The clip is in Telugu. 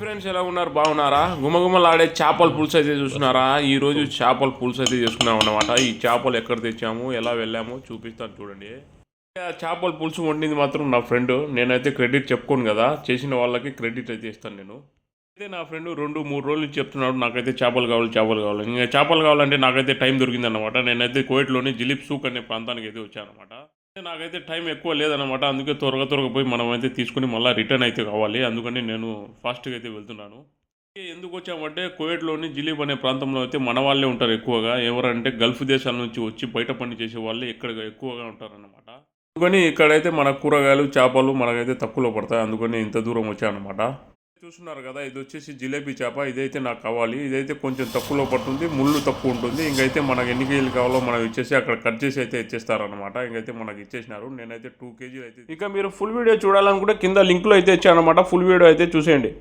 ఫ్రెండ్స్ ఎలా ఉన్నారు, బాగున్నారా? గుమగుమలాడే చేపల పులుసు అయితే చూస్తున్నారా? ఈరోజు చేపల పులుసు అయితే చేసుకున్నాం అనమాట. ఈ చేపలు ఎక్కడ తెచ్చాము, ఎలా వెళ్ళాము చూపిస్తాను చూడండి. చేపల పులుసు వండింది మాత్రం నా ఫ్రెండ్. నేనైతే క్రెడిట్ చెప్పుకోను కదా, చేసిన వాళ్ళకి క్రెడిట్ అయితే ఇస్తాను నేను. అయితే నా ఫ్రెండ్ 2-3 రోజులు నుంచి చెప్తున్నాడు నాకైతే చేపలు కావాలి, చేపలు కావాలి. ఇంకా చేపలు కావాలంటే నాకైతే టైం దొరికిందనమాట. నేనైతే కువైట్లోని జిలిప్ సూక్ అనే ప్రాంతానికి అయితే వచ్చాను అనమాట. నాకైతే టైం ఎక్కువ లేదనమాట. అందుకే త్వరగా పోయి మనం అయితే తీసుకుని మళ్ళీ రిటర్న్ అయితే కావాలి. అందుకని నేను ఫాస్ట్గా అయితే వెళ్తున్నాను. ఎందుకు వచ్చామంటే కువైట్లోని జిలీబ్ అనే ప్రాంతంలో అయితే మన వాళ్ళే ఉంటారు ఎక్కువగా. ఎవరంటే గల్ఫ్ దేశాల నుంచి వచ్చి బయట పని చేసే వాళ్ళే ఇక్కడ ఎక్కువగా ఉంటారన్నమాట. అందుకని ఇక్కడైతే మన కూరగాయలు, చేపలు మనకైతే తక్కువలో పడతాయి. అందుకని ఇంత దూరం వచ్చానమాట. చూస్తున్నారు కదా, ఇది వచ్చేసి జిలేబీ చేప. ఇదైతే నాకు కావాలి. ఇదైతే కొంచెం తక్కువలో పడుతుంది, ముళ్ళు తక్కువ ఉంటుంది. ఇంకైతే మనకు ఎన్ని కేజీలు కావాలో మనం ఇచ్చేసి అక్కడ కట్ చేసి అయితే ఇచ్చేస్తారనమాట. ఇంకైతే మనకి ఇచ్చేసినారు. నేనైతే 2 కేజీలు అయితే. ఇక మీరు ఫుల్ వీడియో చూడాలనుకుంటే కింద లింక్లో అయితే ఇచ్చానమాట. ఫుల్ వీడియో అయితే చూసేయండి.